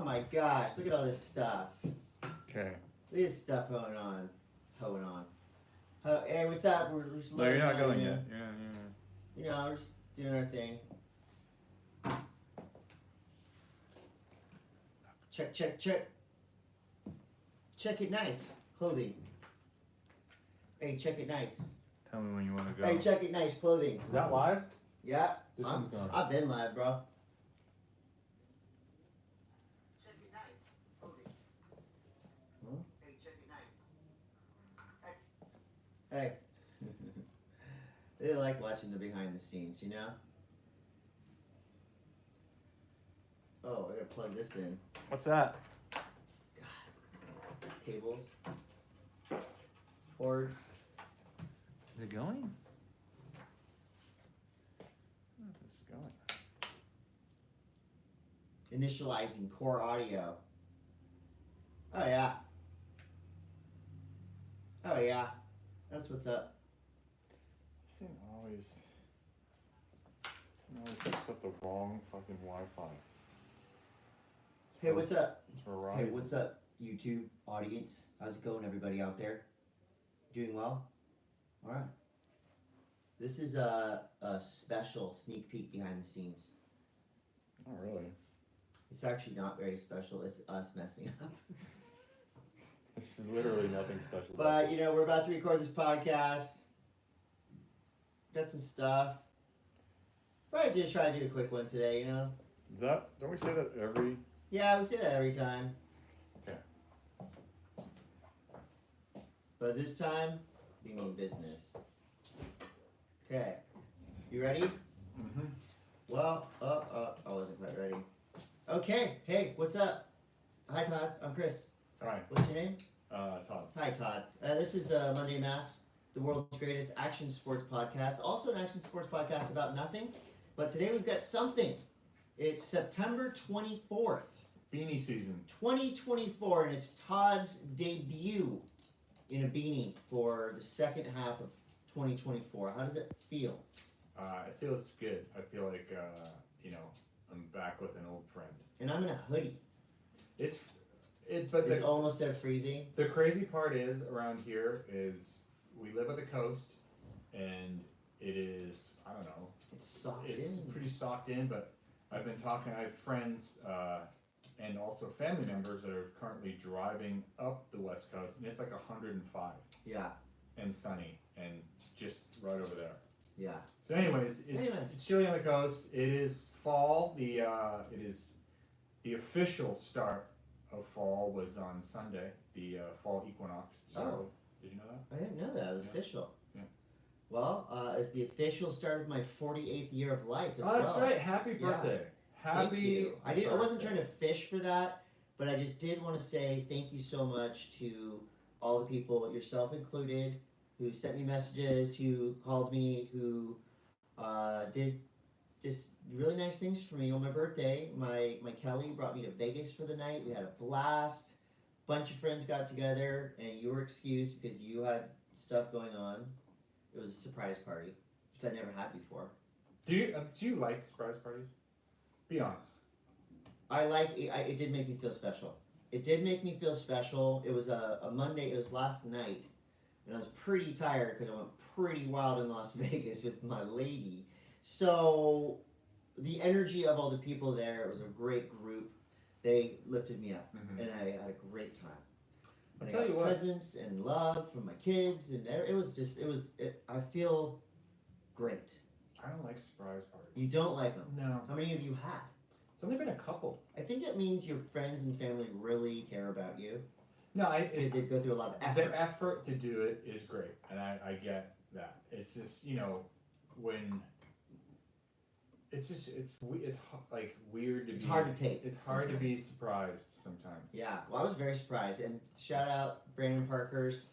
Oh my gosh, look at all this stuff. Okay. Look at this stuff going on. Hoeing on. Hey, what's up? We're just No, you're not going you. yet. You know, we're just doing our thing. Check, check, check. Check it nice. Clothing. Hey, check it nice. Tell me when you want to go. Hey, check it nice. Clothing. Is that live? Yeah. This one's going. I've been live, bro. Check it nice. Clothing. Huh? Hey, check it nice. Hey. They like watching the behind the scenes, you know? Oh, I gotta plug this in. What's that? Cables. Cords. Is it going? I don't know if this is going. Initializing core audio. Oh yeah. Oh yeah. That's what's up. This thing always hooks up the wrong fucking Wi-Fi. Hey, what's up? It's Verizon. Hey, what's up, YouTube audience? How's it going, everybody out there? Doing well? All right. This is a special sneak peek behind the scenes. Oh, really? It's actually not very special. It's us messing up. There's literally nothing special. But, you know, we're about to record this podcast. Got some stuff. Probably just try to do a quick one today, you know? Don't we say that every... Yeah, we say that every time. Okay. But this time, we mean business. Okay. You ready? Mm-hmm. Well, I wasn't quite ready. Okay, hey, what's up? Hi, Todd. I'm Chris. Hi. What's your name? Todd. Hi, Todd. This is the Monday M.A.S.S, the world's greatest action sports podcast. Also an action sports podcast about nothing. But today we've got something. It's September 24th. Beanie season. 2024, and it's Todd's debut in a beanie for the second half of 2024. How does it feel? It feels good. I feel like, I'm back with an old friend. And I'm in a hoodie. But It's almost at freezing. the crazy part is around here is we live at the coast, and it is, I don't know. It's socked It's in. pretty socked in, but I've been talking, I have friends, and also family members that are currently driving up the west coast, and it's like 105 Yeah, and sunny and just right over there. yeah. So anyways, it's chilly on the coast. It is fall. It is the official start of fall was on Sunday, the fall equinox. So did you know that? I didn't know that. It was Yeah. official. Yeah. Well, it's the official start of my 48th year of life as Oh, that's well. right. Happy birthday. Thank Happy you. I wasn't birthday. trying to fish for that, but I just did want to say thank you so much to all the people, yourself included, who sent me messages, who called me, who did just really nice things for me on my birthday. My Kelly brought me to Vegas for the night. We had a blast. Bunch of friends got together, and you were excused because you had stuff going on. It was a surprise party, which I never had before. Do you like surprise parties? Be honest. It did make me feel special. It did make me feel special. It was a Monday, it was last night, and I was pretty tired because I went pretty wild in Las Vegas with my lady. So the energy of all the people there, it was a great group. They lifted me up, and I had a great time. I'll And tell I got you what. presents and love from my kids, and I feel great. I don't like surprise parties. You don't like them? No. How many have you had? It's only been a couple. I think it means your friends and family really care about you No, because they go through a lot of effort. the effort to do it is great, and I get that. It's just when it's like weird to It's be. hard to take. It's hard to be sometimes. surprised sometimes. Yeah, well, I was very surprised, and shout out Brandon Parkers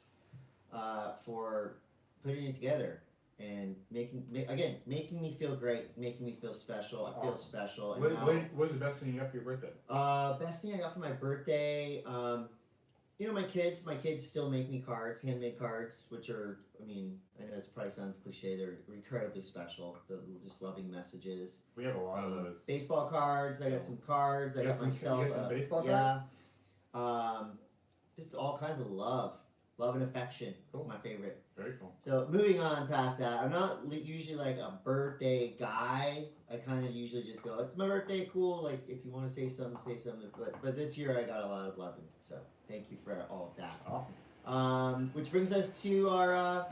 for putting it together and making me feel great, making me feel special. That's I feel awesome. special. And What was the best thing you got for your birthday? best thing I got for my birthday, my kids still make me cards, handmade cards, which are, I mean, I know it probably sounds cliche, they're incredibly special. The just loving messages. We have a lot of those. Baseball cards. I got some cards. I got myself. You got some baseball cards? Yeah. Just all kinds of love and affection. Cool. Is my favorite. Very cool. So moving on past that, I'm not usually like a birthday guy. I kind of usually just go, it's my birthday, cool. Like if you want to say something, say something. But this year I got a lot of loving. So thank you for all of that. Awesome. Which brings us to our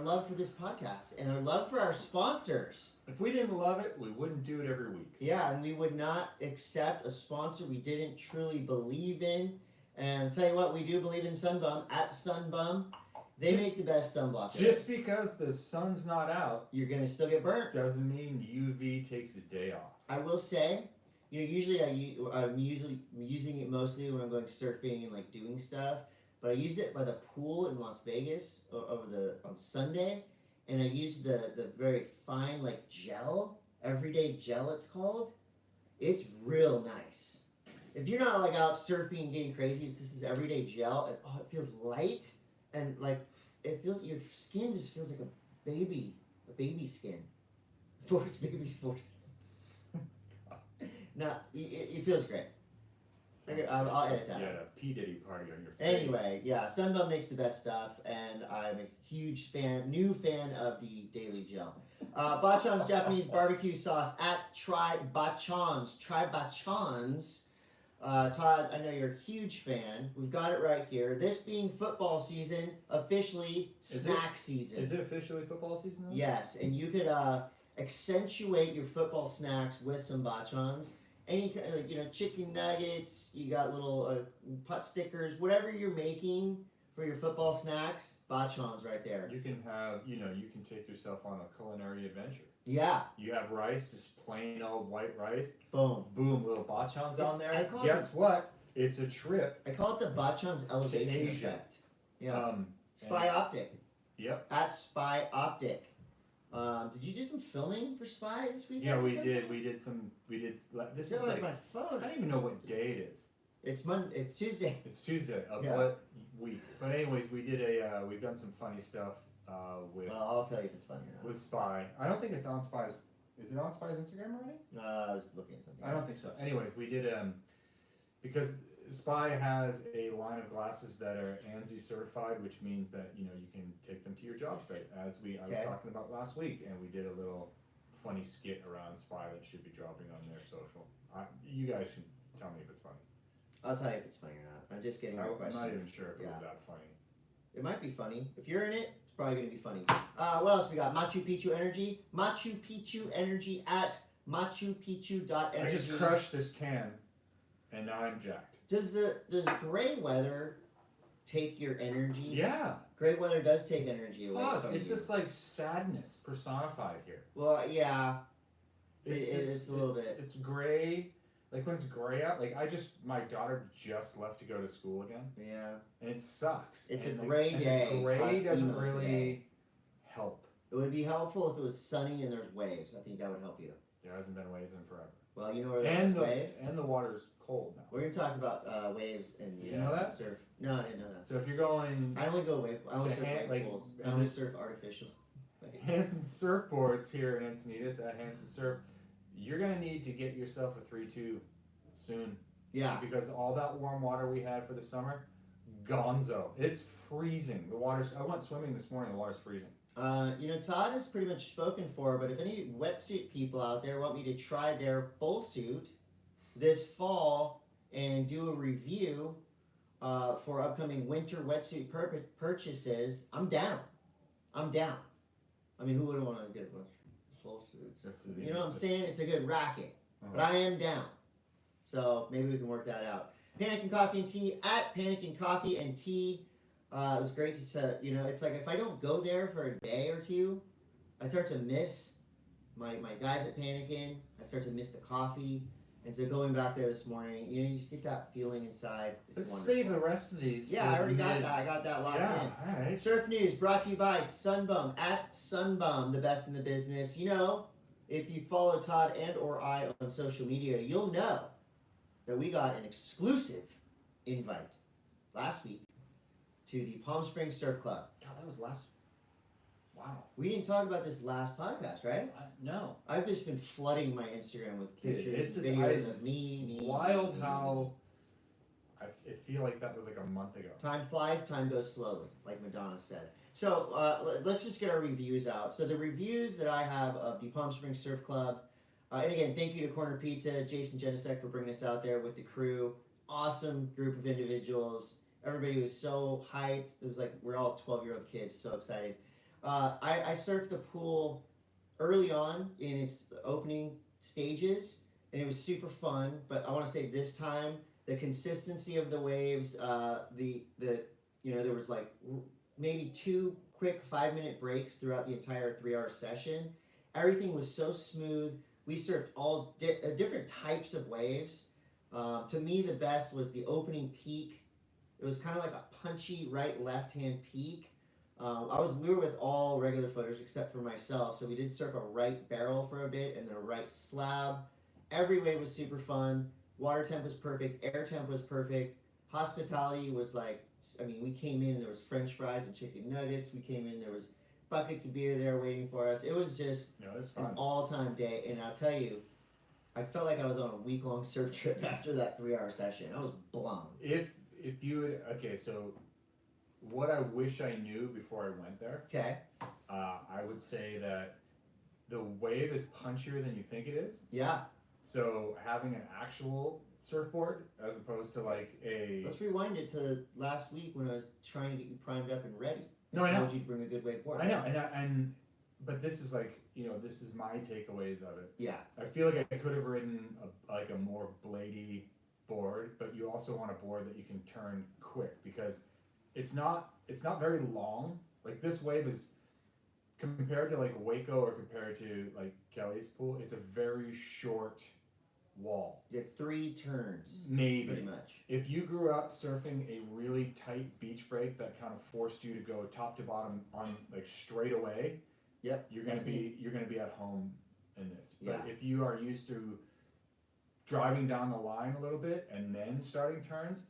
love for this podcast and our love for our sponsors. If we didn't love it, we wouldn't do it every week. Yeah, and we would not accept a sponsor we didn't truly believe in. And I'll tell you what, we do believe in Sunbum. At Sunbum, they make the best sunblock. Just because the sun's not out, you're gonna still get burnt. Doesn't mean UV takes a day off. I will say, usually I'm usually using it mostly when I'm going surfing and like doing stuff. But I used it by the pool in Las Vegas on Sunday, and I used the very fine like gel, everyday gel it's called. It's real nice. If you're not like out surfing and getting crazy, it's just this everyday gel, and it feels light, and like your skin just feels like a baby skin, baby's foreskin. No, it feels great. I'll edit that. You had a P. Diddy party on your face. Anyway, yeah, Sunbum makes the best stuff, and I'm a huge new fan of the Daily Gel. Bachan's Japanese barbecue sauce at Try Bachan's. Todd, I know you're a huge fan. We've got it right here. This being football season, officially snack season. Is it officially football season now? Yes, and you could accentuate your football snacks with some Bachan's. Any kind of, chicken nuggets, you got little pot stickers, whatever you're making for your football snacks, Bachan's right there. You can have, you can take yourself on a culinary adventure. Yeah. You have rice, just plain old white rice. Boom. Boom, little Bachan's on there. Guess what? It's a trip. I call it the Bachan's elevation effect. Yeah. Spy Optic. Yep. At Spy Optic. Did you do some filming for Spy this weekend? Yeah, we did. This is like my phone. I don't even know what day it is. It's Monday. It's Tuesday. It's Tuesday of what week? But anyways, we've done some funny stuff with. Well, I'll tell you if it's funny or not. With Spy. I don't think it's on Spy's. Is it on Spy's Instagram already? No, I was looking at something. I don't think so. Anyways, we did because Spy has a line of glasses that are ANSI certified, which means that you can take them to your job site, as I was talking about last week, and we did a little funny skit around Spy that should be dropping on their social. You guys can tell me if it's funny. I'll tell you if it's funny or not. I'm just getting more questions. I'm not even sure if it was that funny. It might be funny. If you're in it, it's probably going to be funny. What else we got? Machu Picchu Energy. Machu Picchu Energy at machupicchu.energy. I just crushed this can, and now I'm jacked. Does gray weather take your energy? Yeah. Gray weather does take energy away from it's you. just like sadness personified here. Well, yeah. It's a little bit. It's gray. Like when it's gray out, my daughter just left to go to school again. Yeah. And it sucks. It's a gray day. The gray doesn't really help. It would be helpful if it was sunny and there's waves. I think that would help you. There hasn't been waves in forever. Well, you know where there's waves? And the water's cold now. We're going to talk about waves and you know that? surf. No, I didn't know that. So if you're going... I only go wave. I only surf wave pools. I only surf artificial waves. Hansen Surfboards here in Encinitas at Hansen Surf. You're going to need to get yourself a 3.2 soon. Yeah. Because all that warm water we had for the summer, gonzo. It's freezing. I went swimming this morning, the water's freezing. Todd has pretty much spoken for, but if any wetsuit people out there want me to try their full suit this fall and do a review for upcoming winter wetsuit purchases, I'm down. I mean, who wouldn't want to get a bunch of full suits? You know what I'm saying? It's a good racket. But I am down. So maybe we can work that out. Panic and Coffee and Tea at Panic and Coffee and Tea. It was great to set, it's like if I don't go there for a day or two, I start to miss my guys at Panickin. I start to miss the coffee. And so going back there this morning, you just get that feeling inside. Let's save the rest of these. Yeah, I already got that. I got that locked in. All right. Surf News brought to you by Sunbum at Sunbum, the best in the business. If you follow Todd and or I on social media, you'll know that we got an exclusive invite last week to the Palm Springs Surf Club. God, that was last. Wow. We didn't talk about this last podcast, right? No. I've just been flooding my Instagram with Dude, pictures, and it's videos of me. Wild me. how. I feel like that was like a month ago. Time flies, time goes slowly, like Madonna said. So let's just get our reviews out. So the reviews that I have of the Palm Springs Surf Club, and again, thank you to Corner Pizza, Jason Genesek for bringing us out there with the crew. Awesome group of individuals. Everybody was so hyped. It was like we're all 12-year-old kids, so excited. I surfed the pool early on in its opening stages, and it was super fun. But I want to say this time, the consistency of the waves, there was like maybe 2 quick 5-minute breaks throughout the entire 3-hour session. Everything was so smooth. We surfed all different types of waves. To me, the best was the opening peak. It was kind of like a punchy right-left-hand peak. We were with all regular footers except for myself, so we did surf a right barrel for a bit and then a right slab. Every wave was super fun. Water temp was perfect. Air temp was perfect. Hospitality was like, we came in and there was French fries and chicken nuggets. We came in, there was buckets of beer there waiting for us. It was just an all-time day, and I'll tell you, I felt like I was on a week-long surf trip after that 3-hour session. I was blown. If you so what I wish I knew before I went there. Okay. I would say that the wave is punchier than you think it is. Yeah. So having an actual surfboard as opposed to like a. Let's rewind it to last week when I was trying to get you primed up and ready. No, I know. Told you to bring a good wave board. I know, but this is like, this is my takeaways of it. Yeah. I feel like I could have ridden a more bladey board, but you also want a board that you can turn quick because it's not very long. Like this wave is compared to like Waco or compared to like Kelly's pool, it's a very short wall. You get 3 turns. Maybe. Pretty much. If you grew up surfing a really tight beach break that kind of forced you to go top to bottom on like straight away, yep, you're gonna be at home in this. But Yeah. if you are used to driving down the line a little bit and then starting turns,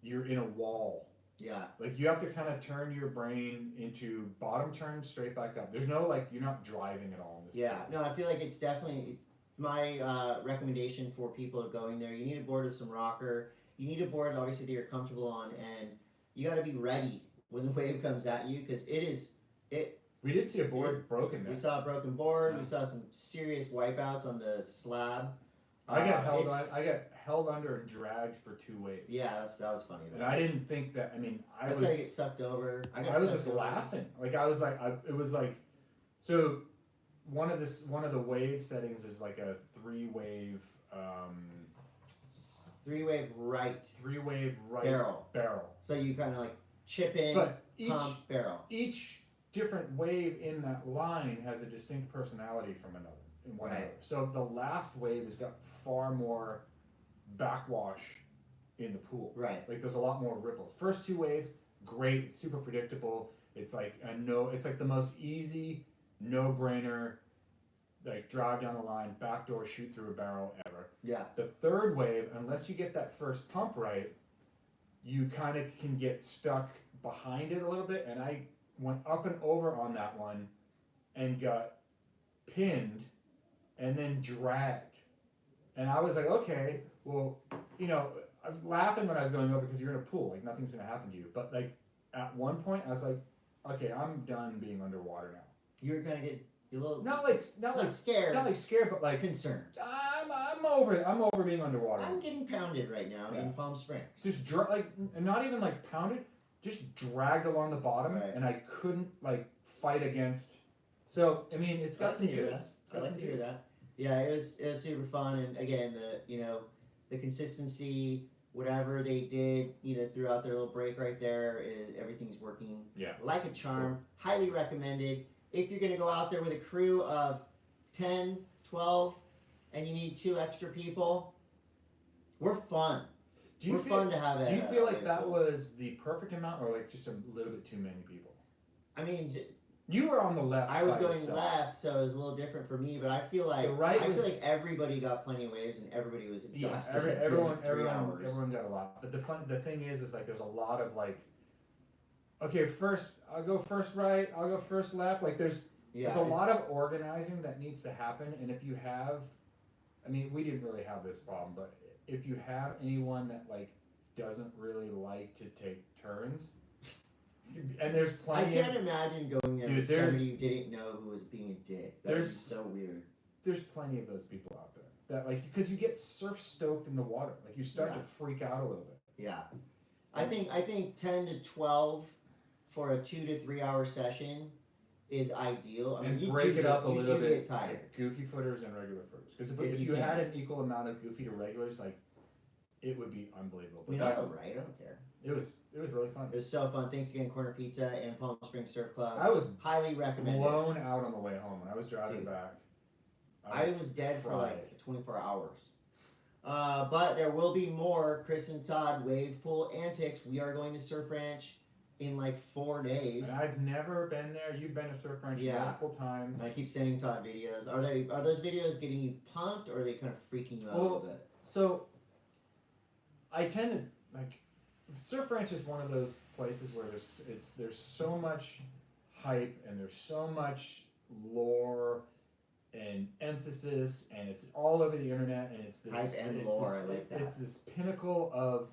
you're in a wall. Yeah. Like you have to kind of turn your brain into bottom turn straight back up. There's no like, you're not driving at all in this. Yeah. board. No, I feel like it's definitely my recommendation for people going there. You need a board with some rocker. You need a board obviously that you're comfortable on, and you got to be ready when the wave comes at you because We did see a board broken there. We saw a broken board. Yeah. We saw some serious wipeouts on the slab. I got held under and dragged for 2 waves. Yeah, that was funny. And I didn't think that. I mean, I was get sucked over. I was just laughing. Like I was like, it was like, so one of the wave settings is like a 3-wave. 3-wave right. 3-wave right barrel. So you kind of like chip in, but pump, barrel. Each different wave in that line has a distinct personality from another. Right. So the last wave has got far more backwash in the pool. Right. Like there's a lot more ripples. First 2 waves, great, super predictable. It's like it's like the most easy, no-brainer, like drive down the line, backdoor, shoot through a barrel ever. Yeah. The 3rd wave, unless you get that first pump right, you kind of can get stuck behind it a little bit. And I went up and over on that one and got pinned and then dragged. And I was like, okay, well, I was laughing when I was going over because you're in a pool, like nothing's gonna happen to you. But like at one point I was like, okay, I'm done being underwater now. You're gonna get a little not scared. Not like scared, but like concerned. I'm over it. I'm over being underwater. I'm getting pounded right now in Palm Springs. Just not even like pounded, just dragged along the bottom, right. And I couldn't like fight against. So I mean, it's got some juice. I like to hear that. Yeah, it was super fun, and again, the consistency, whatever they did, throughout their little break right there, everything's working. Yeah. Like a charm. Cool. Highly recommended. If you're gonna go out there with a crew of 10, 12, and you need 2 extra people, we're fun. We're fun to have. Do you feel like that was the perfect amount, or like just a little bit too many people? I mean, You were on the left. I was by going yourself. left, so it was a little different for me. But I feel like The right I was- feel like everybody got plenty of waves and everybody was Yeah, exhausted. at everyone, 3 hours. everyone got a lot. But the thing is like there's a lot of like, okay, first I'll go first right, I'll go first left. Like there's a lot of organizing that needs to happen, and if you have, I mean, we didn't really have this problem, but if you have anyone that like doesn't really like to take turns, and there's I plenty. can't imagine going there Dude, with there's- somebody you didn't know who was being a dick. That would be there's- so weird. There's plenty of those people out there that like because you get surf stoked in the water, like you start Yeah. to freak out a little bit. Yeah, I think 10 to 12 for a 2 to 3 hour session is ideal. I mean, And you break do it up a you little do bit. get tired. Goofy footers and regular footers. Because if If you you had can. an equal amount of goofy to regulars, like it would be unbelievable. I mean, But I'm right. I don't care. it was really fun. It was so fun. Thanks again, Corner Pizza and Palm Springs Surf Club. I was Highly recommend it. blown out on the way home when I was driving Dude. back. I was dead for fried. like 24 hours. But there will be more Chris and Todd Wave Pool antics. We are going to Surf Ranch in like 4 days. And I've never been there. You've been to Surf Ranch Yeah. multiple times. I keep sending Todd videos. Are those videos getting you pumped, or are they kind of freaking you out a little bit? So I tend to like Surf Ranch is one of those places where there's so much hype and there's so much lore and emphasis and it's all over the internet and it's this Hype and it's lore, this, I like that. It's this pinnacle of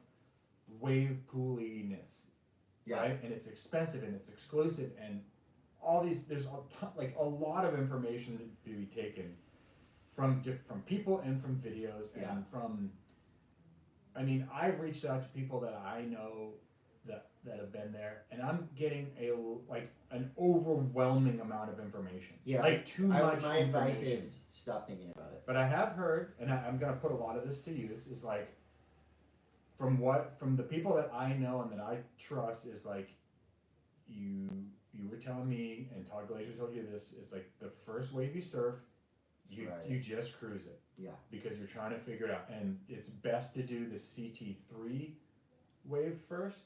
wave pooliness, Yeah. right? And it's expensive and it's exclusive and all these there's a lot of information to be taken from people and from videos Yeah. and from. I mean, I've reached out to people that I know that have been there, and I'm getting an overwhelming amount of information. Yeah, like too much my advice information. is stop thinking about it. But I have heard, and I'm gonna put a lot of this to use, is like from the people that I know and that I trust is like you were telling me, and Todd Glazier told you this, is like the first wave you surf, you just cruise it. Yeah. Because you're trying to figure it out, and it's best to do the CT3 wave first.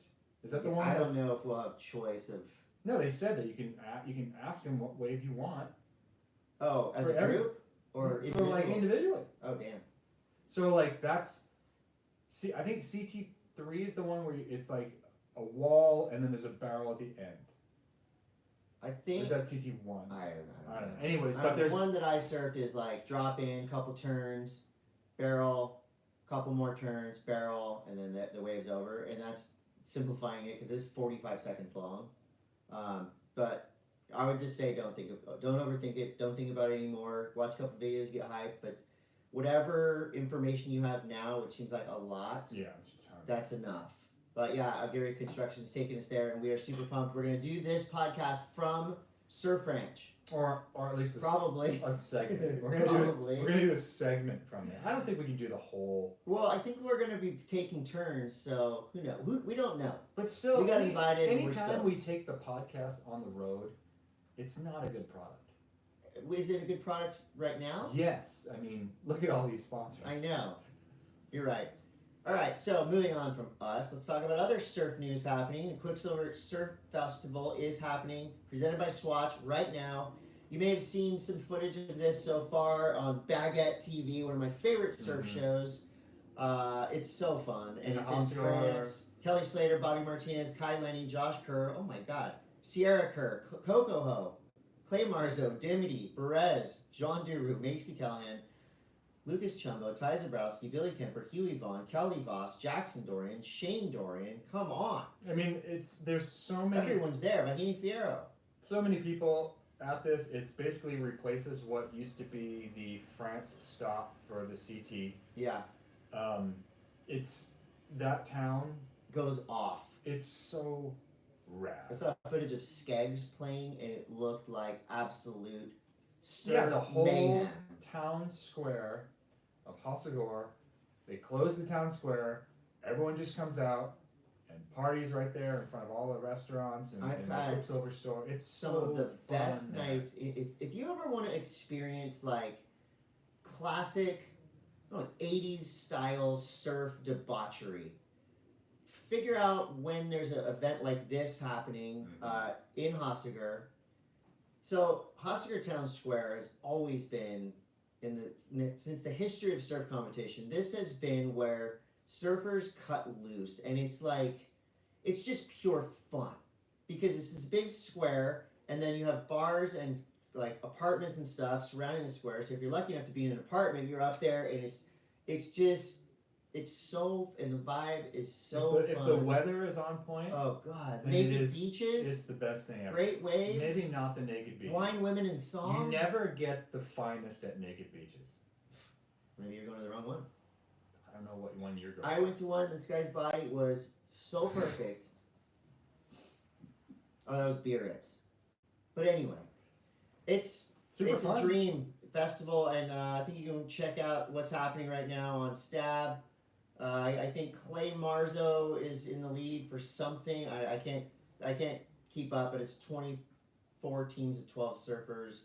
Is that the one? I don't know if we'll have choice of. No, they said that you can ask them what wave you want. Oh, as For a every- group or for like individually. Oh damn. So like that's, see, I think CT3 is the one where it's like a wall and then there's a barrel at the end. I Or think. is that CT1? I don't know. Anyways, but The there's one that I surfed is like drop in, couple turns, barrel, couple more turns, barrel, and then the wave's over. And that's simplifying it because it's 45 seconds long. But I would just say don't overthink it. Don't think about it anymore. Watch a couple videos, get hyped. But whatever information you have now, which seems like a lot, yeah, it's a ton. that's enough. But yeah, Gary Construction's taking us there, and we are super pumped. We're gonna do this podcast from Surf Ranch. Or at least Probably. a segment. We're Probably. gonna do a segment from there. I don't think we can do the whole. Well, I think we're gonna be taking turns, so who knows? We don't know. But still, We got invited, and we're Anytime stoked. we take the podcast on the road, it's not a good product. Is it a good product right now? Yes, I mean, look at all these sponsors. I know. You're right. All right, so moving on from us, let's talk about other surf news happening. The Quiksilver Surf Festival is happening, presented by Swatch right now. You may have seen some footage of this so far on Baguette TV, one of my favorite surf shows. It's so fun, and it's in France. Kelly Slater, Bobby Martinez, Kai Lenny, Josh Kerr, oh my god, Sierra Kerr, Coco Ho, Clay Marzo, Dimity, Perez, Jean Duru, Macy Callahan, Lucas Chumbo, Ty Zabrowski, Billy Kemper, Huey Vaughn, Kelly Voss, Jackson Dorian, Shane Dorian. Come on. I mean, there's so many. Everyone's there. Mahini Fierro. So many people at this. It's basically replaces what used to be the France stop for the CT. Yeah. It's that town. Goes off. It's so rad. I saw footage of Skeggs playing, and it looked like absolute surf Yeah, the whole mayhem. town square of Hasagor, they close the town square, everyone just comes out and parties right there in front of all the restaurants and, I've and the had Quiksilver store. It's Some so of the best fun there. nights. If you ever want to experience like classic 80s style surf debauchery, figure out when there's an event like this happening in Hasagor. So Hossinger Town Square has always been since the history of surf competition. This has been where surfers cut loose, and it's just pure fun because it's this big square, and then you have bars and like apartments and stuff surrounding the square. So if you're lucky enough to be in an apartment, you're up there, and and the vibe is so But fun. if the weather is on point, Oh God, then naked beaches, it's the best thing ever. great waves, Maybe not the naked beaches. wine, women, and song. You never get the finest at naked beaches. Maybe you're going to the wrong one. I don't know what one you're going. I went to one. This guy's body was so perfect. Oh, that was Biarritz. But anyway, it's fun. a dream festival, and I think you can check out what's happening right now on Stab. I think Clay Marzo is in the lead for something. I can't keep up, but it's 24 teams of 12 surfers.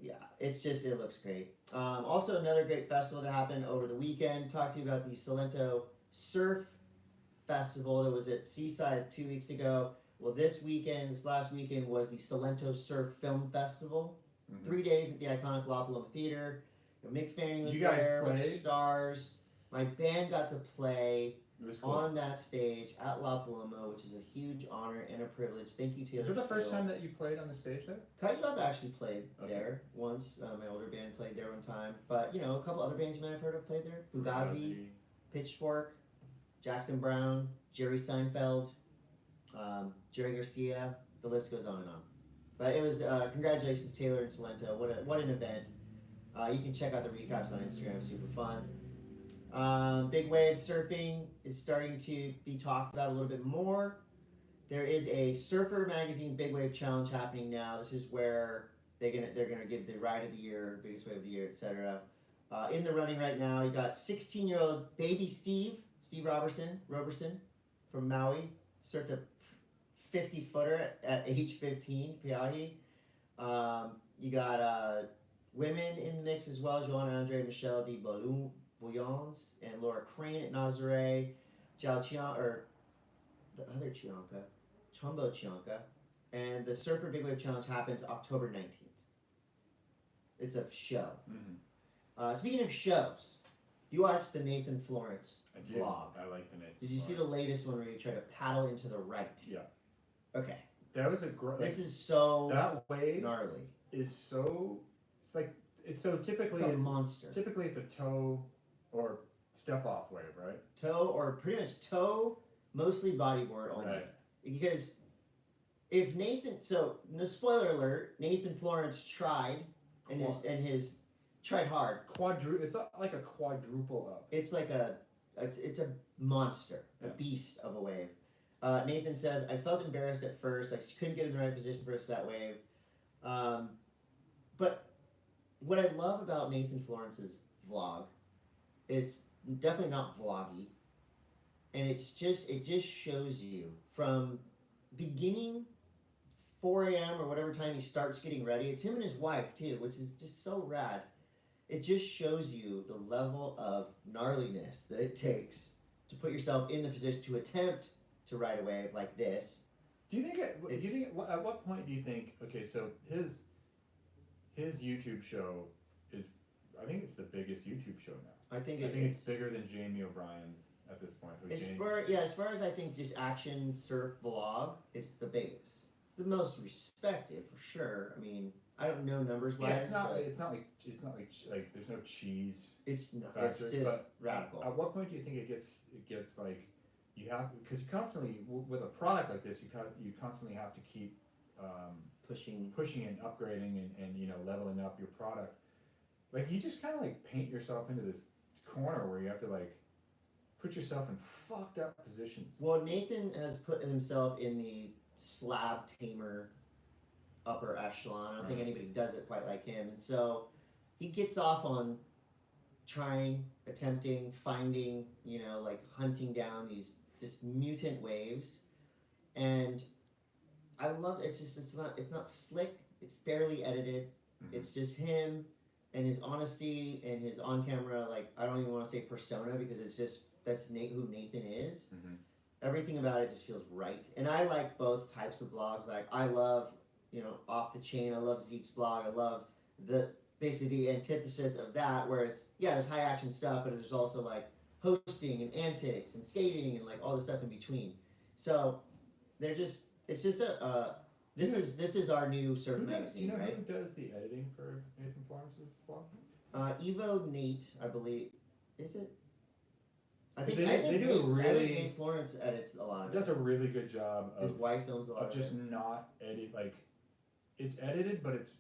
Yeah, it looks great. Also, another great festival that happened over the weekend. Talked to you about the Solento Surf Festival that was at Seaside 2 weeks ago. Well, this last weekend was the Solento Surf Film Festival. 3 days at the iconic La Paloma Theater. Mick Fanning was there with stars. My band got to play on that stage at La Paloma, which is a huge honor and a privilege. Thank you, Taylor. Is it the first time that you played on the stage there? Kut U Up actually played there once. My older band played there one time. But, a couple other bands you might have heard of played there. Fugazi, Pitchfork, Jackson Brown, Jerry Seinfeld, Jerry Garcia. The list goes on and on. But it was, congratulations, Taylor and Solento. What an event. You can check out the recaps on Instagram. Super fun. Big wave surfing is starting to be talked about a little bit more. There is a Surfer Magazine Big Wave Challenge happening now. This is where they're gonna give the ride of the year, biggest wave of the year, etc. In the running right now, you got 16-year-old baby Steve Robertson from Maui, surfed a 50-footer at age 15, Piahi. You got women in the mix as well, Joanna Andre, Michelle de Bouillons, and Laura Crane at Nazare, Jiao Chiang, or the other Chianca, Chumbo Chianca, and the Surfer Big Wave Challenge happens October 19th. It's a show. Speaking of shows, you watched the Nathan Florence vlog. I like the Nathan. Did you see the latest one where you try to paddle into the right? Yeah. Okay. That was a great. This is so that wave gnarly. Is so. It's so typically it's a monster. Typically, it's a toe or step off wave, right? Toe or pretty much toe, mostly bodyboard only. Right. Because if Nathan, so no spoiler alert, Nathan Florence tried and his tried hard. It's like a quadruple up. It's like it's a monster, a beast of a wave. Nathan says, I felt embarrassed at first, like she couldn't get in the right position for a set wave. But what I love about Nathan Florence's vlog is definitely not vloggy. And it just shows you from beginning 4 a.m. or whatever time he starts getting ready. It's him and his wife too, which is just so rad. It just shows you the level of gnarliness that it takes to put yourself in the position to attempt to ride a wave like this. Do you think at what point do you think? Okay, so his YouTube show is, I think it's the biggest YouTube show now. I think it's bigger than Jamie O'Brien's at this point. As far as I think just action surf vlog, it's the biggest. It's the most respected for sure. I mean, I don't know numbers wise. Yeah, it's not like there's no cheese. It's factor, just but radical. At what point do you think it gets like you have, because you constantly with a product like this you constantly have to keep pushing and upgrading and leveling up your product. Like you just kind of like paint yourself into this corner where you have to like put yourself in fucked up positions. Well, Nathan has put himself in the slab tamer upper echelon. I don't think anybody does it quite like him. And so he gets off on trying, attempting, finding, like hunting down these just mutant waves. And I love it. It's not slick. It's barely edited. Mm-hmm. It's just him and his honesty and his on camera, like, I don't even want to say persona because it's just, that's who Nathan is. Mm-hmm. Everything about it just feels right. And I like both types of vlogs. Like, I love off the chain. I love Zeke's blog. I love basically the antithesis of that, where it's there's high action stuff, but there's also like hosting and antics and skating and like all the stuff in between. So this is our new surf magazine, do you know right? who does the editing for Nathan Florence's blog? Evo Nate, I believe, is it? I think Nate Florence edits a lot of it. Does a really good job His wife films a lot of just it. not edit like it's edited, but it's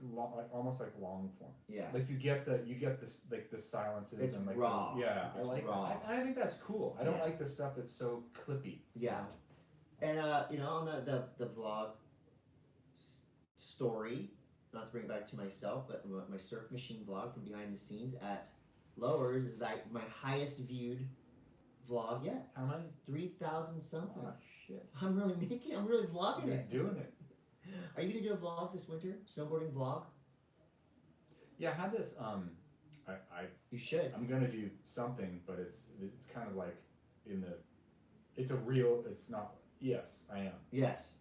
long, like almost like long form. Yeah. Like you get this like the silences It's and like raw. I like raw. I think that's cool. I don't Yeah. like the stuff that's so clippy. Yeah. And on the vlog story, not to bring it back to myself, but my surf machine vlog from behind the scenes at Lowers is like my highest viewed vlog yet. How many? 3,000 something. Oh shit. I'm really vlogging You're it. doing it. Are you gonna do a vlog this winter? Snowboarding vlog? Yeah, I had this You should. I'm gonna do something, but it's kind of like it's not. Yes, I am. Yes.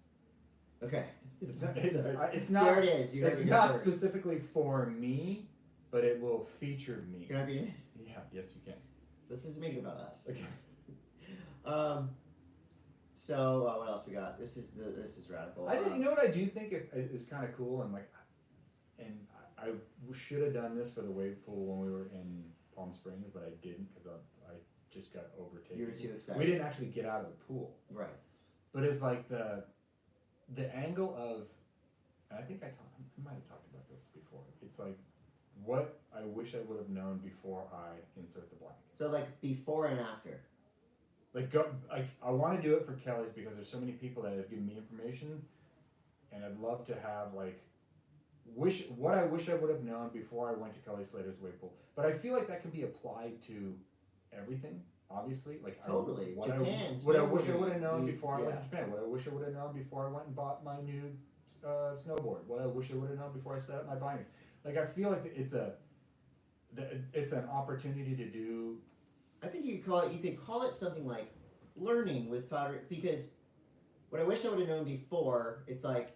Okay. It's not. There it is. It's not specifically for me, but it will feature me. Can I be in it? Yeah. Yes, you can. Let's just make it about us. Okay. So what else we got? This is radical. You know what I do think is kind of cool, and I should have done this for the wave pool when we were in Palm Springs, but I didn't because I just got overtaken. You were too excited. We didn't actually get out of the pool. Right. But it's like the angle of, and I think I might have talked about this before. It's like what I wish I would have known before I insert the blank. So like before and after. I want to do it for Kelly's because there's so many people that have given me information, and I'd love to have what I wish I would have known before I went to Kelly Slater's wave pool. But I feel like that can be applied to everything. Obviously, like totally. What Japan. I wish I would have known before I went yeah. to Japan. What I wish I would have known before I went and bought my new snowboard. What I wish I would have known before I set up my bindings. Like I feel like it's an opportunity to do. I think you could call it something like learning with Todd, because what I wish I would have known before, it's like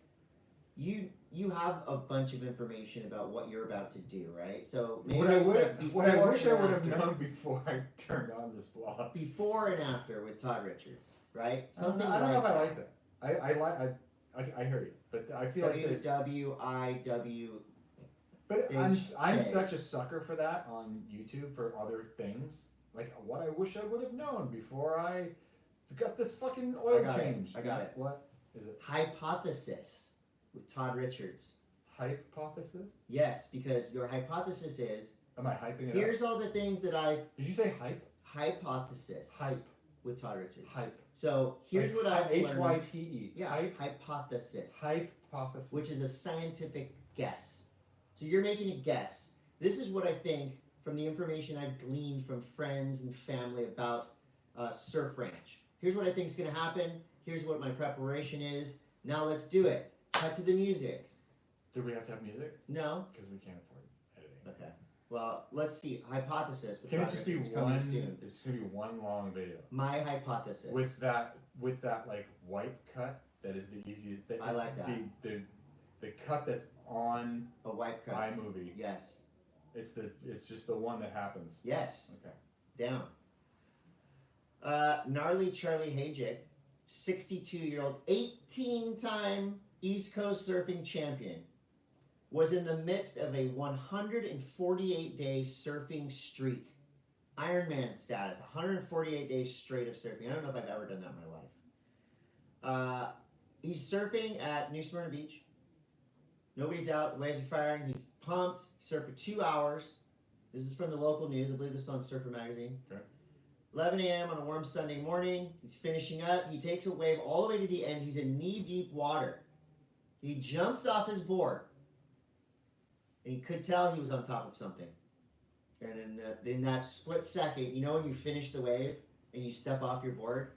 you have a bunch of information about what you're about to do, right? So maybe what I wish I would have after. known before I turned on this blog. Before and after with Todd Richards, right? Something I don't know if I like that. that. I hear you, but I feel like there's WWIW. But I'm such a sucker for that on YouTube for other things. Like what I wish I would have known before I got this fucking oil change. I got it. What is it? Hypothesis with Todd Richards. Hypothesis? Yes, because your hypothesis is. Am I hyping it Here's up? all the things that I. Did you say hype? Hypothesis. Hype. With Todd Richards. Hype. So here's what I've learned. HYPE. Yeah. Hype. Hypothesis. Hypothesis. Which is a scientific guess. So you're making a guess. This is what I think from the information I've gleaned from friends and family about Surf Ranch. Here's what I think is going to happen. Here's what my preparation is. Now let's do it. Cut to the music. Do we have to have music? No. Because we can't afford editing. Okay. Well, let's see. Hypothesis. With Can it Todd just be Richards coming one? soon. It's gonna be one long video. My hypothesis. With that like wipe cut, that is the easiest. I like that. The cut that's on a wipe cut. iMovie. Yes. It's just the one that happens. Yes. Okay. Down. Gnarly Charlie Hayjick, 62-year-old, 18-time East Coast surfing champion, was in the midst of a 148-day surfing streak. Ironman status, 148 days straight of surfing. I don't know if I've ever done that in my life. He's surfing at New Smyrna Beach. Nobody's out, the waves are firing, he's pumped. He surfed for 2 hours. This is from the local news, I believe this is on Surfer Magazine. Okay. 11 a.m. on a warm Sunday morning, he's finishing up. He takes a wave all the way to the end. He's in knee-deep water. He jumps off his board. And you could tell he was on top of something. And in that split second, you know when you finish the wave and you step off your board?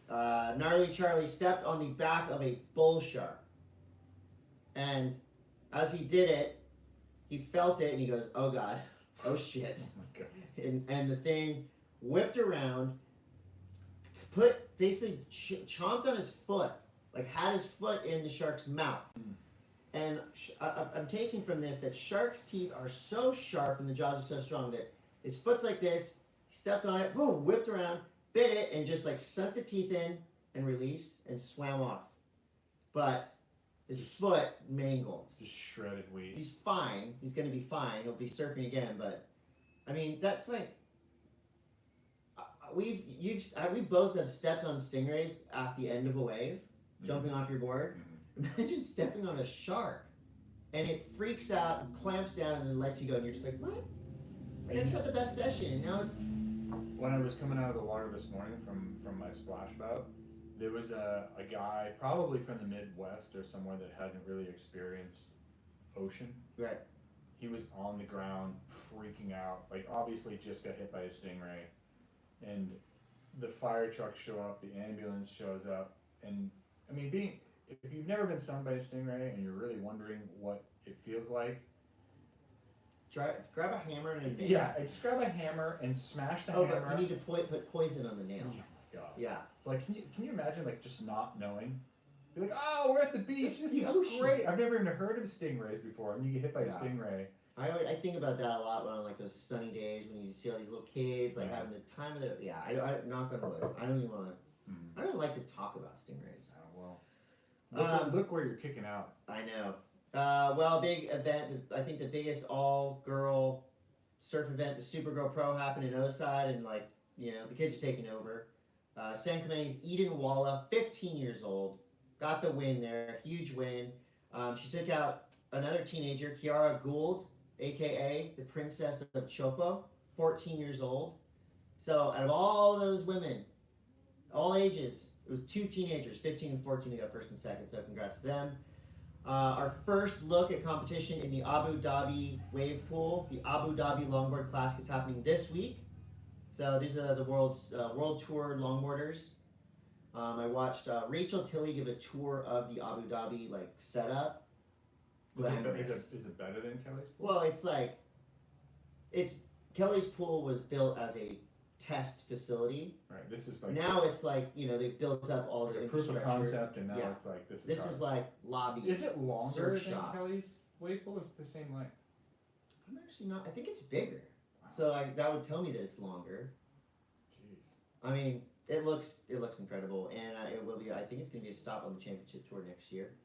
Mm-hmm. Gnarly Charlie stepped on the back of a bull shark. And as he did it, he felt it and he goes, oh God, oh shit. Oh my God. And the thing whipped around, basically chomped on his foot like had his foot in the shark's mouth. And I'm taking from this that sharks' teeth are so sharp and the jaws are so strong that his foot's like this. He stepped on it, boom, whipped around, bit it, and just like sunk the teeth in and released and swam off. But his foot mangled. Just shredded weed. He's fine. He's gonna be fine. He'll be surfing again. But I mean, that's like we both have stepped on stingrays at the end of a wave, jumping off your board. Imagine stepping on a shark, and it freaks out, and clamps down, and then lets you go, and you're just like, what? Like, I just had the best session, and now it's. When I was coming out of the water this morning from my splash bout, there was a guy probably from the Midwest or somewhere that hadn't really experienced ocean. Right. He was on the ground freaking out, like obviously just got hit by a stingray, and the fire trucks show up, the ambulance shows up, and I mean, if you've never been stung by a stingray and you're really wondering what it feels like, grab a hammer and a nail. yeah, just grab a hammer and smash the hammer. But you need to put poison on the nail. Oh my god. Yeah. Like, can you imagine like just not knowing? You're like, oh, we're at the beach. This is ocean. great. I've never even heard of stingrays before, and you get hit by a stingray. I think about that a lot when on like those sunny days when you see all these little kids like having the time of their I knock on wood. I don't even want to. I don't like to talk about stingrays. Oh well. Look where you're kicking out. I know. Well, big event. I think the biggest all-girl surf event, the SuperGirl Pro, happened in Oside, and like the kids are taking over. San Clemente's Eden Walla, 15 years old, got the win there. Huge win. She took out another teenager, Kiara Gould, aka the Princess of Chopo, 14 years old. So out of all those women, all ages, it was 2 teenagers, 15 and 14, who got first and second. So congrats to them. Our first look at competition in the Abu Dhabi Wave Pool. The Abu Dhabi Longboard Classic is happening this week. So these are the world's world tour longboarders. I watched Rachel Tilley give a tour of the Abu Dhabi setup. Is it better than Kelly's pool? Well, Kelly's pool was built as a test facility. Right. This is like now it's they've built up all the proof of infrastructure. concept, and now it's like this is like lobby. Is it longer surf than shop. Kelly's wave pool? Is it the same length? I'm actually not. I think it's bigger. Wow. So that would tell me that it's longer. Jeez. I mean, it looks incredible, and it will be. I think it's going to be a stop on the championship tour next year.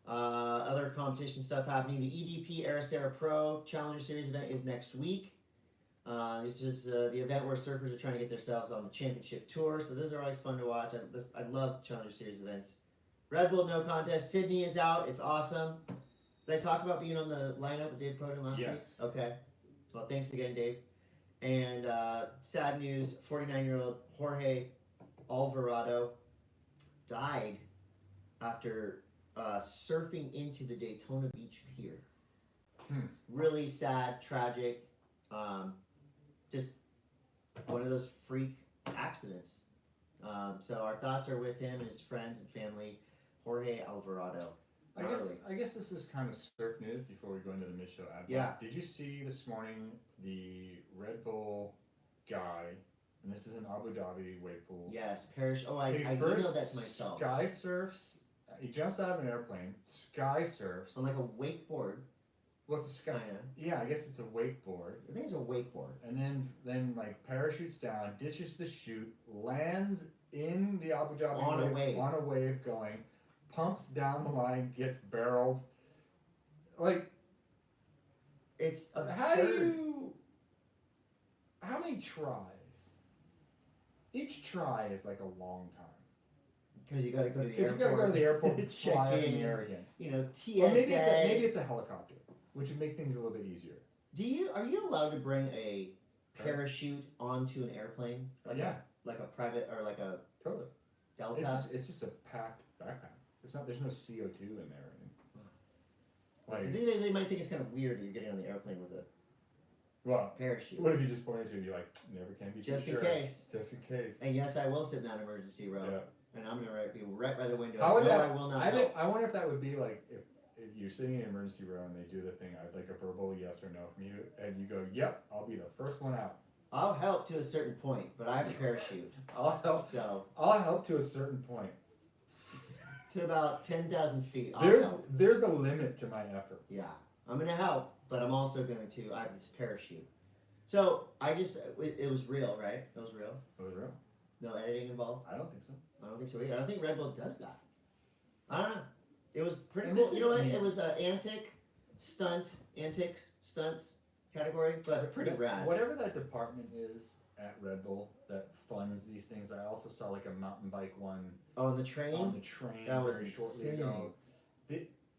Other competition stuff happening. The EDP Aracera Pro Challenger Series event is next week. This is the event where surfers are trying to get themselves on the championship tour. So those are always fun to watch. I love Challenger Series events. Red Bull No Contest. Sydney is out. It's awesome. Did I talk about being on the lineup with Dave Cronin last week? Okay. Well, thanks again, Dave. And sad news, 49-year-old Jorge Alvarado died after surfing into the Daytona Beach Pier. Really sad, tragic, just one of those freak accidents. So our thoughts are with him and his friends and family. Jorge Alvarado. I guess this is kind of surf news before we go into the mid-show ad. Yeah. Did you see this morning the Red Bull guy, and this is an Abu Dhabi wave pool. Yes, Parrish. Oh, I emailed that to myself. Sky surfs. He jumps out of an airplane. Sky surfs. On like a wakeboard. What's a sky? Kinda. Yeah, I guess it's a wakeboard. I think it's a wakeboard. And then like parachutes down, ditches the chute, lands in the Abu Dhabi on a wave going, pumps down the line, gets barreled. Like, it's absurd. How many tries? Each try is like a long time. Because you got to go to the airport. Because you got to go to the airport and check fly in. in the air again. You know, TSA. Or maybe it's a helicopter, which would make things a little bit easier. Are you allowed to bring a parachute onto an airplane? Like a private or like a totally Delta? It's just a packed backpack. There's no CO2 in there. Like, they might think it's kind of weird that you're getting on the airplane with a parachute. What if you just pointed to it and you're like, never can be just too in sure. case. Just in case. And yes, I will sit in that emergency row. Yeah. And I'm gonna be right by the window. How would that? I will not. I wonder if that would be like if you're sitting in an emergency row and they do the thing. I'd like a verbal yes or no from you, and you go, "Yep, I'll be the first one out." I'll help to a certain point, but I have a parachute. I'll help. So I'll help to a certain point. to about 10,000 feet. I'll There's help. there's a limit to my efforts. Yeah, I'm gonna help, but I'm also going to. I have this parachute. So it was real, right? It was real. It was real. No editing involved. I don't think so. I don't think so either. I don't think Red Bull does that. I don't know. It was pretty And cool. this You know is- what? It was an antics, stunts category, but pretty rad. Whatever that department is at Red Bull that funds these things, I also saw like a mountain bike one Oh, and the train. on the train That was very shortly insane. ago.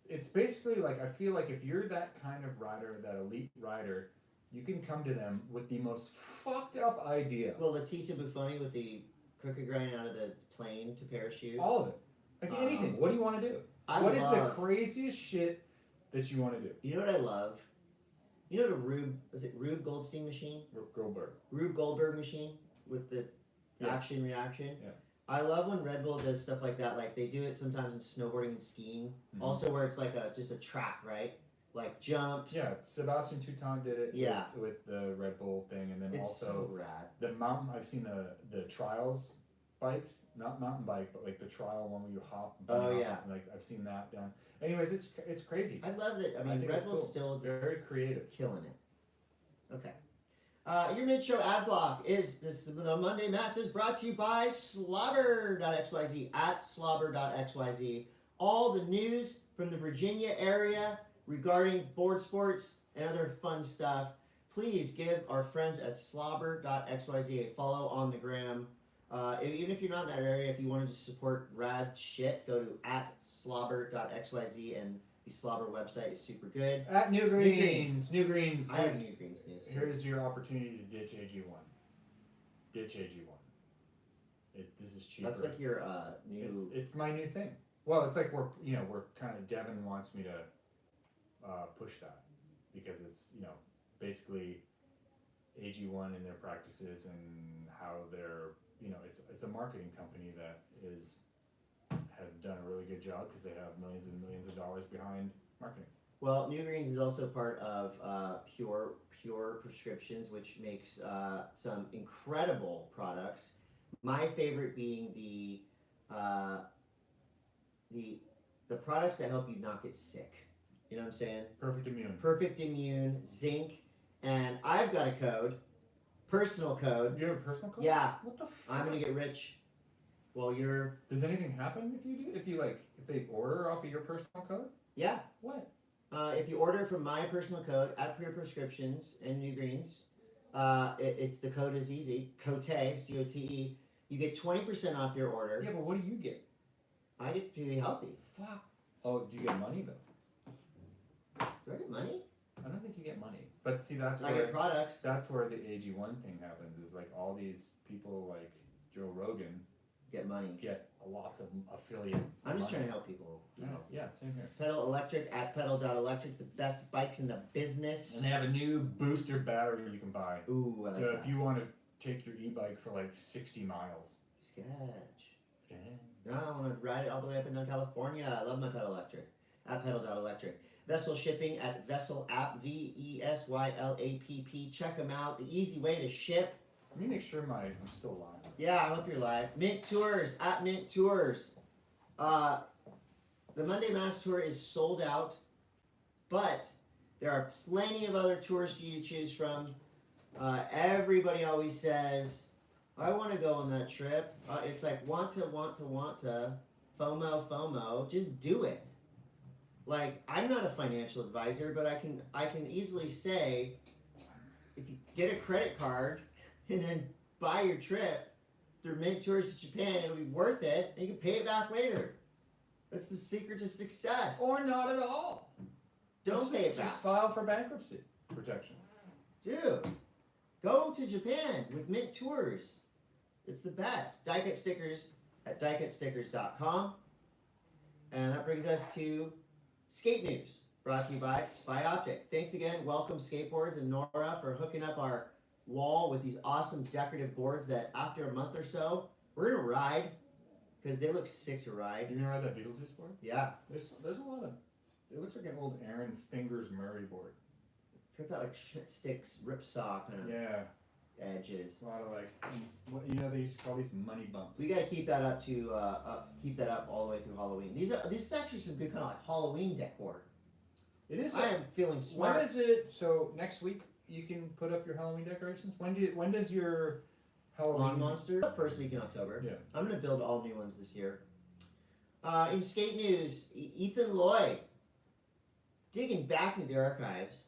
It's basically like, I feel like if you're that kind of rider, that elite rider, you can come to them with the most fucked up idea. Well, Leticia Buffoni with the crooked grind out of the plane to parachute. All of it. Like anything. What do you want to do? What is the craziest shit that you want to do? You know what I love? You know the Rube Goldstein machine? Goldberg. Rube Goldberg machine with the action reaction. Yeah. I love when Red Bull does stuff like that. Like they do it sometimes in snowboarding and skiing. Mhm. Also where it's like just a track, right? Like jumps. Yeah, Sebastian Touton did it Yeah. with the Red Bull thing, and then It's also so rad. the mountain. I've seen the trials bikes, not mountain bike, but like the trial one where you hop. Oh, hop, yeah. Like I've seen that done. Anyways, it's crazy. I love that. I mean, think Red it's Bull's cool. still just Very creative. killing it. Okay. Your mid-show ad block is the Monday M.A.S.S is brought to you by slobber.xyz at slobber.xyz. All the news from the Virginia area regarding board sports and other fun stuff. Please give our friends at slobber.xyz a follow on the gram. Even if you're not in that area, if you want to just support rad shit, go to at slobber.xyz, and the Slobber website is super good. At New Greens. I have New Greens news. Here's your opportunity to ditch AG1. Ditch AG1. This is cheaper. That's like your new. It's my new thing. Well, it's like we're kind of, Devin wants me to push that because it's basically AG1 and their practices and how they're it's a marketing company that has done a really good job because they have millions and millions of dollars behind marketing. Well, New Greens is also part of Pure Prescriptions, which makes some incredible products. My favorite being the products that help you not get sick. You know what I'm saying? Perfect Immune. Perfect Immune, zinc, and I've got a code, personal code. You have a personal code? Yeah, What the fuck? I'm gonna get rich. Well, you're. Does anything happen if you do? If they order off of your personal code? Yeah. What? If you order from my personal code at Pure Prescriptions and New Greens, the code is easy. Cote, C-O-T-E. You get 20% off your order. Yeah, but what do you get? I get to be healthy. Fuck. Oh, do you get money though? Do I get money? I don't think you get money. But see, that's I where get products. that's where the AG1 thing happens. Is like all these people like Joe Rogan Get money. get lots of affiliate. I'm just money. trying to help people. You know. Yeah, same here. Pedal Electric at pedal.electric, the best bikes in the business. And they have a new booster battery you can buy. Ooh, I like So that. if you want to take your e-bike for like 60 miles, Sketch. scan. No, I want to ride it all the way up into California. I love my Pedal Electric. At pedal.electric. Vessel shipping at Vessel app, VESYLAPP. Check them out. The easy way to ship. Let me make sure I'm still live. Yeah, I hope you're live. Mint Tours at Mint Tours. The Monday M.A.S.S tour is sold out, but there are plenty of other tours for you to choose from. Everybody always says, I want to go on that trip. It's like, want to, FOMO. Just do it. Like, I'm not a financial advisor, but I can easily say, if you get a credit card and then buy your trip through Mint Tours to Japan, it'll be worth it, and you can pay it back later. That's the secret to success. Or not at all. Don't pay it back. Just file for bankruptcy protection. Dude, go to Japan with Mint Tours. It's the best. Die-cut stickers at diecutstickers.com. And that brings us to Skate News, brought to you by Spy Optic. Thanks again. Welcome Skateboards and Nora for hooking up our wall with these awesome decorative boards that after a month or so, we're going to ride because they look sick to ride. You gonna ride that Beetlejuice board? Yeah. There's a lot of. It looks like an old Aaron Fingers Murray board. It's got that like shit sticks ripsaw kind of. Yeah. edges. A lot of like, they used to call these money bumps. We gotta keep that up to keep that up all the way through Halloween. This is actually some good kind of like Halloween decor. It is. I am feeling smart. When is it? So next week you can put up your Halloween decorations. When does your Halloween Lawn Monster first week in October. Yeah. I'm gonna build all new ones this year. In skate news, Ethan Lloyd digging back into the archives,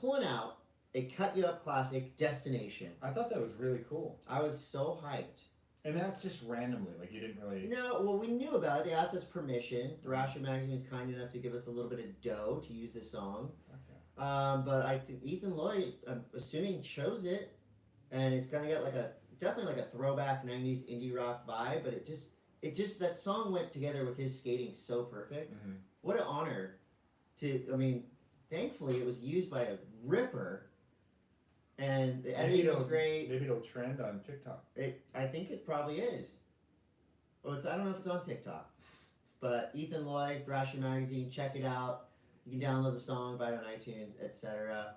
pulling out a Kut U Up classic, Destination. I thought that was really cool. I was so hyped. And that's just randomly, like you didn't really. No, well, we knew about it. They asked us permission. Thrasher Magazine was kind enough to give us a little bit of dough to use this song. Okay. But I think Ethan Lloyd, I'm assuming, chose it, and it's kind of got definitely like a throwback '90s indie rock vibe. But it just that song went together with his skating so perfect. Mm-hmm. What an honor thankfully it was used by a ripper, and the editing was great. Maybe it'll trend on TikTok. I think it probably is. Well, I don't know if it's on TikTok, but Ethan Lloyd, Thrasher Magazine, check it out. You can download the song, buy it on iTunes, etc.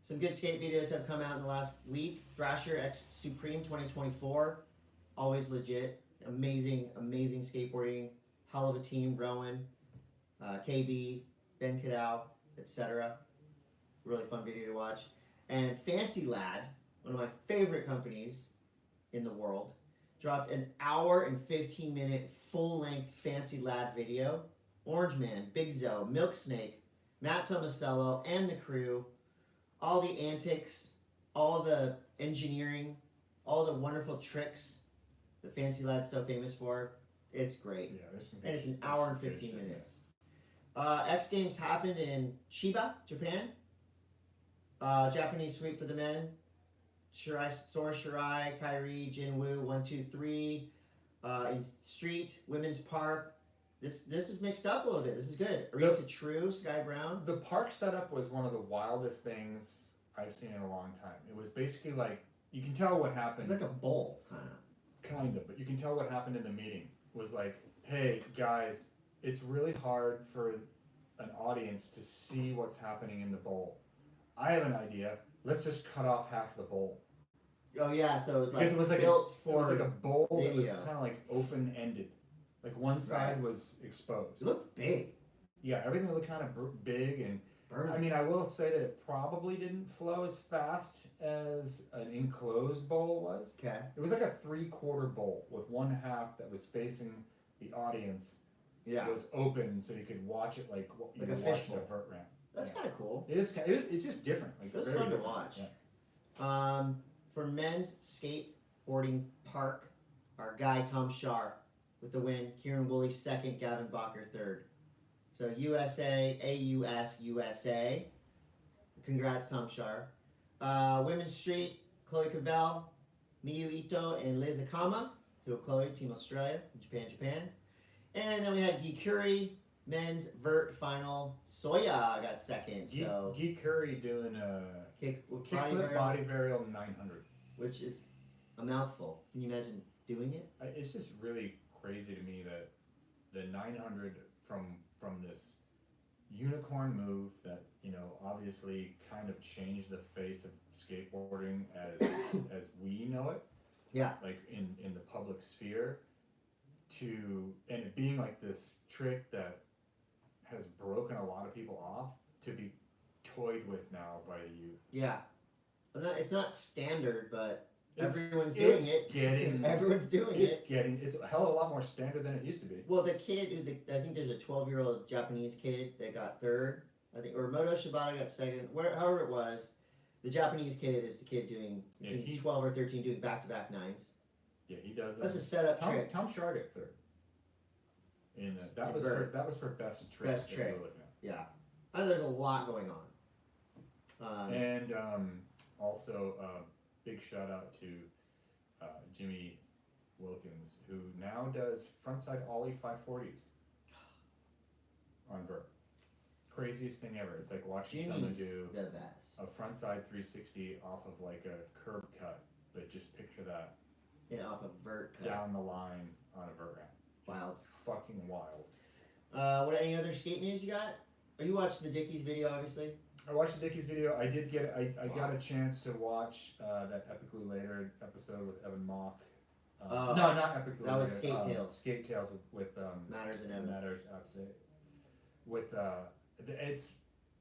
Some good skate videos have come out in the last week. Thrasher X Supreme 2024, always legit. Amazing skateboarding. Hell of a team, Rowan, KB, Ben Cadell, etc. Really fun video to watch. And Fancy Lad, one of my favorite companies in the world, dropped an hour and 15-minute full-length Fancy Lad video. Orange Man, Big Zo, Milk Snake, Matt Tomasello, and the crew. All the antics, all the engineering, all the wonderful tricks that Fancy Lad's so famous for. It's great. Yeah, there's some And it's an hour and 15 minutes. X Games happened in Chiba, Japan. Japanese sweep for the men. Sora Shirai, Kairi, Jinwoo, 1, 2, 3. In street, women's park. This is mixed up a little bit. This is good. Arisa True, Sky Brown. The park setup was one of the wildest things I've seen in a long time. It was basically like, you can tell what happened. It's like a bowl, Kind of, but you can tell what happened in the meeting. It was like, hey, guys, it's really hard for an audience to see what's happening in the bowl. I have an idea. Let's just cut off half the bowl. Oh yeah, so it was like Because it was like built it was like a bowl that was video. kind of like open-ended. Like one side was exposed. It looked big. Yeah, everything looked kind of big, and Burn. I mean, I will say that it probably didn't flow as fast as an enclosed bowl was. Okay. It was like a 3/4 bowl with one half that was facing the audience. Yeah. It was open so you could watch it like you Like were a watching fishbowl. a vert ramp. That's kind of cool. It is. It's just different. Like, It was very fun to different. watch. Yeah. For men's skateboarding park, our guy Tom Shar with the win. Kieran Woolley second, Gavin Bacher third. So USA, AUS, USA. Congrats, Tom Shar. Women's street, Chloe Cavell, Miyu Ito, and Liz Akama. To Chloe, Team Australia, Japan. And then we had Guy Curry, men's vert final. Soya got second. So Guy Curry doing a kickflip body varial 900. which is a mouthful. Can you imagine doing it? It's just really crazy to me that the 900 from this unicorn move that obviously kind of changed the face of skateboarding as we know it. Yeah. Like in the public sphere, and it being like this trick that has broken a lot of people off to be toyed with now by the youth. Yeah. It's not standard, but everyone's doing it. Everyone's doing it. It's a hell of a lot more standard than it used to be. Well, the kid, I think there's a 12-year-old Japanese kid that got third, I think, or Moto Shibata got second, however it was. The Japanese kid is the kid doing, I think he's 12 or 13, doing back-to-back nines. Yeah, he does. That's a setup trick. Tom Shar got third. And that was for best trick. Best trick. Yeah. There's a lot going on. And also, big shout out to Jimmy Wilkins, who now does frontside ollie 540s on vert. Craziest thing ever. It's like watching someone do the best. a frontside 360 off of like a curb cut, but just picture that. Yeah, off a vert cut. Down the line on a vert ramp. Wild. Fucking wild. What any other skate news you got? Are you watching the Dickies video, obviously? I watched the Dickies video. I did get. I got Wow. a chance to watch that epically later episode with Evan Mock. Oh. No, not epically. That was later. Skate Tales. Skate Tales with Matters and Evan. Matters outside. With it's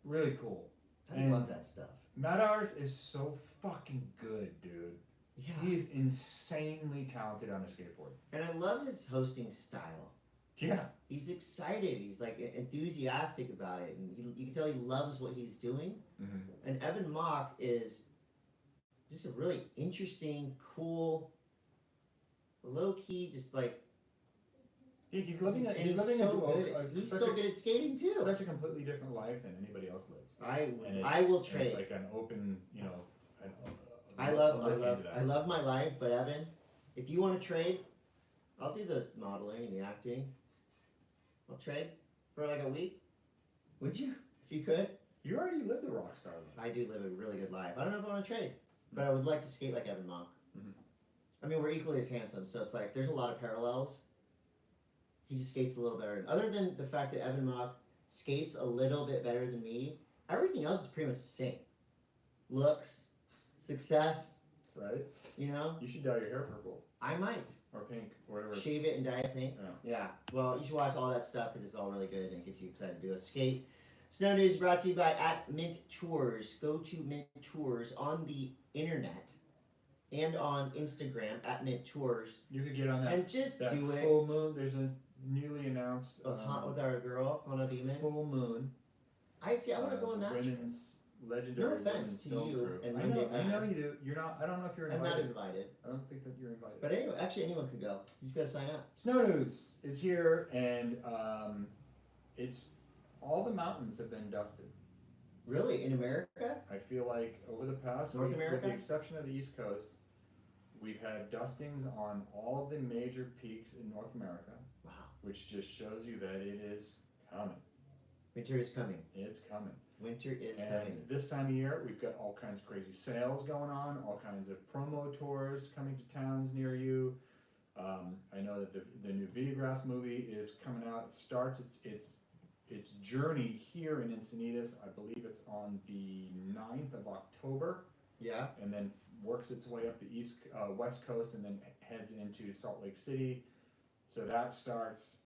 really cool. I love that stuff. Matters is so fucking good, dude. Yeah. He's insanely talented on a skateboard. And I love his hosting style. Yeah. He's excited. He's like enthusiastic about it, and you can tell he loves what he's doing. Mm-hmm. And Evan Mock is just a really interesting, cool, low key, just like Yeah, he's living. he's living so a, good. He's so good at skating too. Such a completely different life than anybody else lives. And I will and trade. It's like an open, you know. I love my life, but Evan, if you want to trade, I'll do the modeling and the acting. I'll trade for like a week. Would you? If you could? You already lived a rock star life. I do live a really good life. I don't know if I want to trade, but I would like to skate like Evan Mock. Mhm. I mean, we're equally as handsome, so it's like there's a lot of parallels. He just skates a little better. Other than the fact that Evan Mock skates a little bit better than me, everything else is pretty much the same. Looks, success, Right? you know? You should dye your hair purple I might. or pink or whatever. Shave it and dye it pink. Yeah. Well, you should watch all that stuff because it's all really good and gets you excited to do a skate. Snow News is brought to you by @Mint Tours. Go to Mint Tours on the internet and on Instagram @Mint Tours You could get on that. and just that do it. full moon. There's a newly announced With our girl Hana Beeman. full moon. I see. I want to go on that trip. women's legendary No offense women's to film you crew. and I Monday know M.A.S.S. you do. You're not. I don't know if you're I'm not invited. invited. I don't think that you're invited. But anyway, actually, anyone could go. You just gotta sign up. Snow News is here, and it's all the mountains have been dusted. Really? In America? I feel like over the past North week, America? with the exception of the East Coast, we've had dustings on all of the major peaks in North America, Wow. which just shows you that it is coming. Winter is coming. It's coming. Winter is And coming. this time of year, we've got all kinds of crazy sales going on, all kinds of promo tours coming to towns near you. I know that the new Videograss movie is coming out. It starts its journey here in Encinitas. I believe it's on the 9th of October, Yeah. and then works its way up the west coast, and then heads into Salt Lake City. So that starts